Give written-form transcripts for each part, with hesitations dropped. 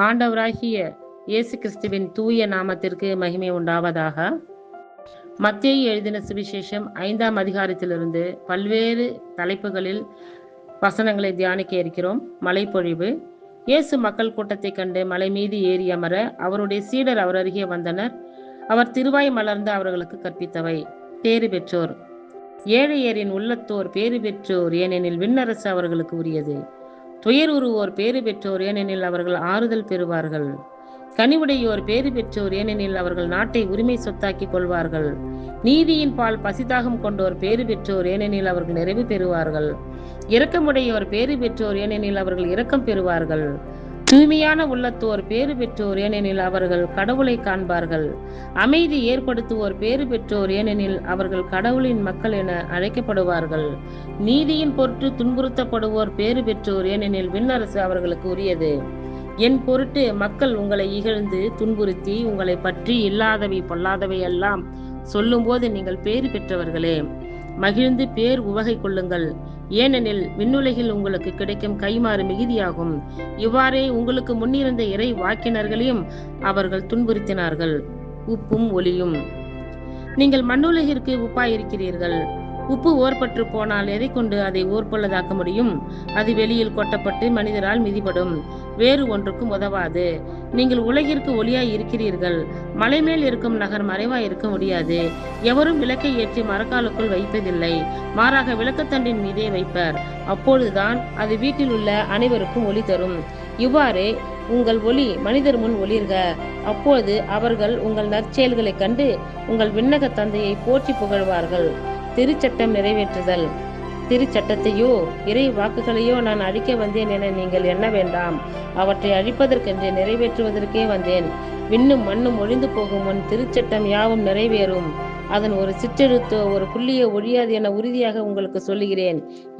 ஆண்டவராகிய இயேசு கிறிஸ்துவின் தூய நாமத்திற்கு மகிமை உண்டாவதாக. மத்தேயு எழுதின சுவிசேஷம் 5ஆம் அதிகாரத்திலிருந்து பல்வேறு தலைப்புகளில் வசனங்களை தியானிக்க இருக்கிறோம். மலைப்பொழிவு. இயேசு மக்கள் கூட்டத்தை கண்டு மலை மீது ஏறி அமர அவருடைய சீடர் அவர் அருகே வந்தனர். அவர் திருவாய் மலர்ந்து அவர்களுக்கு கற்பித்தவை. பேறு பெற்றோர். ஏழையரின் உள்ளத்தோர் பேறு பெற்றோர், ஏனெனில் விண்ணரசு அவர்களுக்கு உரியது. துயர் உருவோர் பேறு பெற்றோர், ஏனெனில் அவர்கள் ஆறுதல் பெறுவார்கள். கனிவுடையோர் பேறு பெற்றோர், ஏனெனில் அவர்கள் நாட்டை உரிமை சொத்தாக்கிக் கொள்வார்கள். நீதியின் பால் பசிதாகம் கொண்டோர் பேறு பெற்றோர், ஏனெனில் அவர்கள் நிறைவு பெறுவார்கள். இரக்கமுடையோர் பேறு பெற்றோர், ஏனெனில் அவர்கள் இரக்கம் பெறுவார்கள். தூய்மையான உள்ளத்தோர் பேறு பெற்றோர், ஏனெனில் அவர்கள் கடவுளை காண்பார்கள். அமைதி ஏற்படுத்துவோர் பேறு பெற்றோர், ஏனெனில் அவர்கள் கடவுளின் மக்கள் என அழைக்கப்படுவார்கள். நீதியின் பொருட்டு துன்புறுத்தப்படுவோர் பேறு பெற்றோர், ஏனெனில் விண்ணரசு அவர்களுக்கு உரியது. என் பொருட்டு மக்கள் உங்களை இகழ்ந்து துன்புறுத்தி உங்களை பற்றி இல்லாதவை பொல்லாதவை எல்லாம் சொல்லும்போது நீங்கள் பேறு பெற்றவர்களே. மகிழ்ந்து பேர் உவகை கொள்ளுங்கள், ஏனெனில் விண்ணுலகில் உங்களுக்கு கிடைக்கும் கைமாறு மிகுதியாகும். இவ்வாறே உங்களுக்கு முன்னிருந்த இறை வாக்கினர்களையும் அவர்கள் துன்புறுத்தினார்கள். உப்பும் ஒளியும். நீங்கள் மண்ணுலகிற்கு உப்பாயிருக்கிறீர்கள். உப்பு ஓர்பற்று போனால் எதை கொண்டு அதை ஓர்புள்ளதாக்க முடியும்? அது வெளியில் கொட்டப்பட்டு மனிதரால் மிதிபடும், வேறு ஒன்றுக்கும் உதவாது. நீங்கள் உலகிற்கு ஒளியாய் இருக்கிறீர்கள். மலை மேல் இருக்கும் நகர் மறைவாய் இருக்க முடியாது. எவரும் விளக்கை ஏற்றி மரக்காலுக்குள் வைப்பதில்லை, மாறாக விளக்குத்தண்டின் மீதே வைப்பர். அப்பொழுதுதான் அது வீட்டில் உள்ள அனைவருக்கும் ஒளி தரும். இவ்வாறே உங்கள் ஒளி மனிதர் முன் ஒளிர்க. அப்போது அவர்கள் உங்கள் நற்செயல்களை கண்டு உங்கள் விண்ணக தந்தையை போற்றி புகழ்வார்கள். திருச்சட்டம் நிறைவேற்றுதல். திருச்சட்டத்தையோ இறை வாக்குகளையோ நான் அழிக்க வந்தேன் என நீங்கள் எண்ண வேண்டாம். அவற்றை அழிப்பதற்கென்று நிறைவேற்றுவதற்கே வந்தேன். விண்ணும் மண்ணும் ஒழிந்து போகும் முன் திருச்சட்டம் யாவும் நிறைவேறும். அதன் ஒரு சிற்றெழுத்தோ ஒரு புள்ளியோ ஒழியாது என உறுதியாக உங்களுக்கு சொல்லுகிறேன்.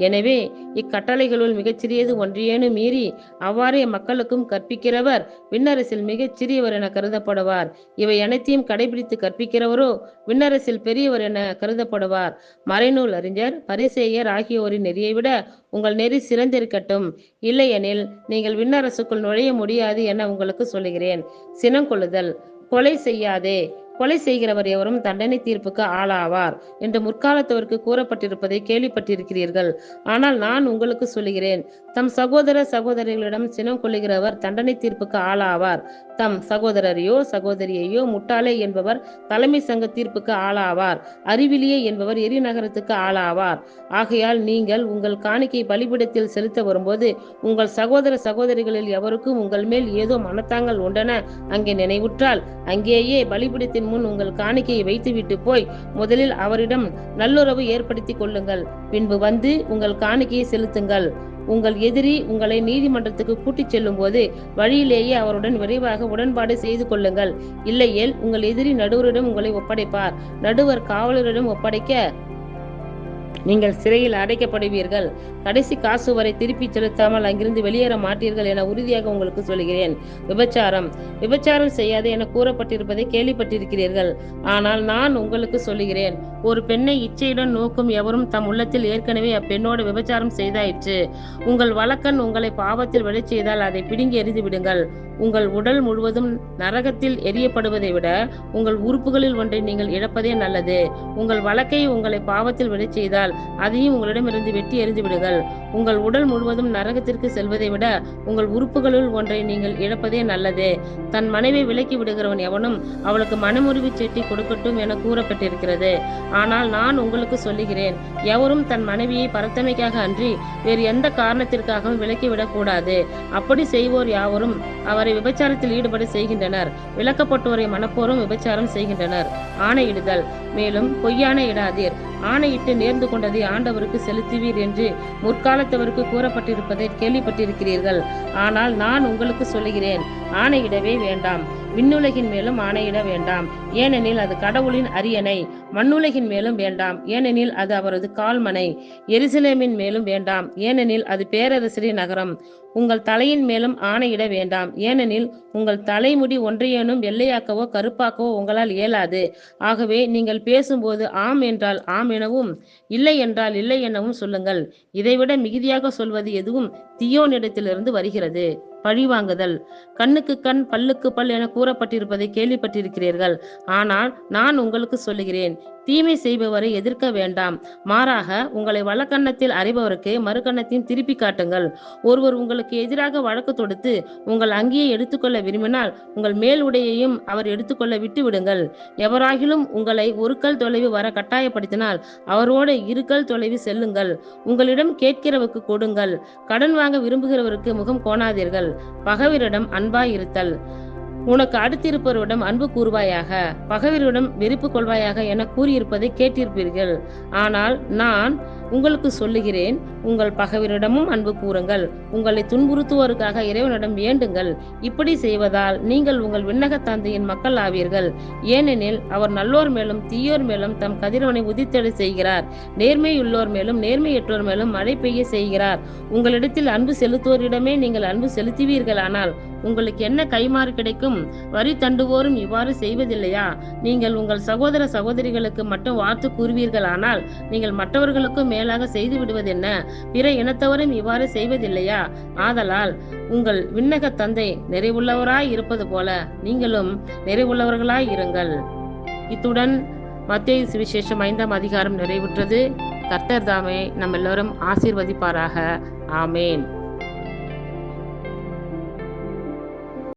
எனவே இக்கட்டளைகளுள் மிகச்சிறியது ஒன்றையேனும் மீறி அவ்வாறே மக்களுக்கும் கற்பிக்கிறவர் விண்ணரசில் மிகச் சிறியவர் என கருதப்படுவார். இவை அனைத்தையும் கடைபிடித்து கற்பிக்கிறவரோ விண்ணரசில் பெரியவர் என கருதப்படுவார். மறைநூல் அறிஞர் பரிசேயர் ஆகியோரின் நெறியை விட உங்கள் நெறி சிறந்திருக்கட்டும். இல்லையெனில் நீங்கள் விண்ணரசுக்குள் நுழைய முடியாது என உங்களுக்கு சொல்லுகிறேன். சினங்கொள்ளுதல். கொலை செய்யாதே. கொலை செய்கிறவர் எவரும் தண்டனை தீர்ப்புக்கு ஆளாவார் என்று முற்காலத்தவருக்கு கூறப்பட்டிருப்பதை கேள்விப்பட்டிருக்கிறீர்கள். ஆனால் நான் உங்களுக்கு சொல்லுகிறேன், தம் சகோதர சகோதரிகளிடம் சினம் கொள்ளுகிறவர் தண்டனை தீர்ப்புக்கு ஆளாவார். தம் சகோதரரையோ சகோதரியையோ முட்டாளே என்பவர் தலைமை சங்க தீர்ப்புக்கு ஆளாவார். அறிவிலியே என்பவர் எரிநகரத்துக்கு ஆளாவார். ஆகையால் நீங்கள் உங்கள் காணிக்கை பலிபீடத்தில் செலுத்த வரும்போது உங்கள் சகோதர சகோதரிகளில் எவருக்கும் உங்கள் மேல் ஏதோ மனத்தாங்கள் உண்டன அங்கே நினைவுற்றால் அங்கேயே பலிபீடத்தின் முன் உங்கள் காணிக்கையை வைத்துவிட்டு போய் முதலில் அவரிடம் நல்லுறவு ஏற்படுத்தி கொள்ளுங்கள். பின்பு வந்து உங்கள் காணிக்கையை செலுத்துங்கள். உங்கள் எதிரி உங்களை நீதிமன்றத்துக்கு கூட்டிச் செல்லும் போது வழியிலேயே அவருடன் விரைவாக உடன்பாடு செய்து கொள்ளுங்கள். இல்லையேல் உங்கள் எதிரி நடுவரிடம் உங்களை ஒப்படைப்பார். நடுவர் காவலரிடம் ஒப்படைக்க நீங்கள் சிறையில் அடைக்கப்படுவீர்கள். கடைசி காசு வரை திருப்பி செலுத்தாமல் அங்கிருந்து வெளியேற மாட்டீர்கள் என உறுதியாக உங்களுக்கு சொல்கிறேன். விபச்சாரம். விபச்சாரம் செய்யாதே என கூறப்பட்டிருப்பதை கேள்விப்பட்டிருக்கிறீர்கள். ஆனால் நான் உங்களுக்கு சொல்லுகிறேன், ஒரு பெண்ணை இச்சையுடன் நோக்கும் எவரும் தம் உள்ளத்தில் ஏற்கனவே அப்பெண்ணோடு விபச்சாரம் செய்தாயிற்று. உங்கள் வலக்கண் உங்களை பாவத்தில் விழச் செய்தால் அதை பிடுங்கி எறிந்து விடுங்கள். உங்கள் உடல் முழுவதும் நரகத்தில் எரியப்படுவதை விட உங்கள் உறுப்புகளில் ஒன்றை நீங்கள் இழப்பதே நல்லது. உங்கள் வலக்கை உங்களை பாவத்தில் விழச் செய்தால் அதையும் உங்களிடமிருந்து வெட்டி எறிந்து விடுங்கள். உங்கள் உடல் முழுவதும் நரகத்திற்கு செல்வதை விட உங்கள் உறுப்புகளுள் ஒன்றை நீங்கள் இழப்பதே நல்லது. தன் மனைவி விலக்கி விடுகிறவன் எவனும் அவளுக்கு மனமுறிவு சீட்டி கொடுக்கட்டும் என கூறப்பட்டிருக்கிறது. ஆனால் நான் உங்களுக்கு சொல்லுகிறேன், எவரும் தன் மனைவியை பரத்தமைக்காக அன்றி வேறு எந்த காரணத்திற்காகவும் விலக்கிவிடக் கூடாது. அப்படி செய்வோர் யாவரும் அவரை விபச்சாரத்தில் ஈடுபட செய்கின்றனர். விலக்கப்பட்டோரை மனப்போரும் விபச்சாரம் செய்கின்றனர். ஆணையிடுதல். மேலும் பொய்யான இடாதீர். ஆணையிட்டு நேர்ந்து கொண்டதை ஆண்டவருக்கு செலுத்துவீர் என்று முற்காலத்தவருக்கு கூறப்பட்டிருப்பதை கேள்விப்பட்டிருக்கிறீர்கள். ஆனால் நான் உங்களுக்கு சொல்லுகிறேன், ஆணையிடவே வேண்டாம். விண்ணுலகின் மேலும் ஆணையிட வேண்டாம், ஏனெனில் அது கடவுளின் அரியணை. மண்ணுலகின் மேலும் வேண்டாம், ஏனெனில் அது அவரது கால்மனை. எருசலேமின் மேலும் வேண்டாம், ஏனெனில் அது பேரரசரின் நகரம். உங்கள் தலையின் மேலும் ஆணையிட வேண்டாம், ஏனெனில் உங்கள் தலைமுடி ஒன்றையேனும் வெள்ளையாக்கவோ கருப்பாக்கவோ உங்களால் இயலாது. ஆகவே நீங்கள் பேசும்போது ஆம் என்றால் ஆம் எனவும் இல்லை என்றால் இல்லை எனவும் சொல்லுங்கள். இதைவிட மிகுதியாக சொல்வது எதுவும் தீயோனிடத்திலிருந்து வருகிறது. பழிவாங்குதல். கண்ணுக்கு கண் பல்லுக்கு பல் என கூறப்பட்டிருப்பதை கேள்விப்பட்டிருக்கிறீர்கள். ஆனால் நான் உங்களுக்கு சொல்லுகிறேன், தீமை செய்பவரை எதிர்க்க வேண்டாம். மாறாக உங்களை வலக்கன்னத்தில் அறைபவருக்கு மறுகன்னத்தையும் திருப்பி காட்டுங்கள். ஒருவர் உங்களுக்கு எதிராக வழக்கு தொடுத்து உங்கள் அங்கியை எடுத்துக்கொள்ள விரும்பினால் உங்கள் மேல் உடையையும் அவர் எடுத்துக்கொள்ள விட்டு விடுங்கள். எவராகிலும் உங்களை ஒரு கல் தொலைவு வர கட்டாயப்படுத்தினால் அவரோடு 2 கல் தொலைவு செல்லுங்கள். உங்களிடம் கேட்கிறவருக்கு கொடுங்கள். கடன் வாங்க விரும்புகிறவருக்கு முகம் கோணாதீர்கள். பகைவரிடம் அன்பாயிருத்தல். உனக்கு அடுத்திருப்பவரிடம் அன்பு கூறுவாயாக, பகைவரிடம் வெறுப்பு கொள்வாயாக என கூறியிருப்பதை கேட்டிருப்பீர்கள். ஆனால் நான் உங்களுக்கு சொல்லுகிறேன், உங்கள் பகைவரிடமும் அன்பு கூறுங்கள். உங்களை துன்புறுத்துவோருக்காக இறைவனிடம் வேண்டுங்கள். இப்படி செய்வதால் நீங்கள் உங்கள் விண்ணக தந்தையின் மக்கள் ஆவீர்கள். ஏனெனில் அவர் நல்லோர் மேலும் தீயோர் மேலும் தம் கதிரவனை உதித்தெழ செய்கிறார். நேர்மையுள்ளோர் மேலும் நேர்மையற்றோர் மேலும் மழை பெய்ய செய்கிறார். உங்களிடத்தில் அன்பு செலுத்துவோரிடமே நீங்கள் அன்பு செலுத்துவீர்களானால் உங்களுக்கு என்ன கைமாறு கிடைக்கும்? வரி தண்டுவோரும் இவ்வாறு செய்வதில்லையா? நீங்கள் உங்கள் சகோதர சகோதரிகளுக்கு மட்டும் வாழ்த்து கூறுவீர்களானால் நீங்கள் மற்றவர்களுக்கும் மேலாக செய்து விடுவதென்ன? பிற இனத்தவரும் இவ்வாறு செய்வதில்லையா? ஆதலால் உங்கள் விண்ணக தந்தை நிறைவுள்ளவராய் இருப்பது போல நீங்களும் நிறைவுள்ளவர்களாய் இருங்கள். இத்துடன் மத்தேயு சுவிசேஷம் 5ஆம் அதிகாரம் நிறைவுற்றது. கர்த்தர் தாமே நம்ம எல்லோரும் ஆசீர்வதிப்பாராக. ஆமேன்.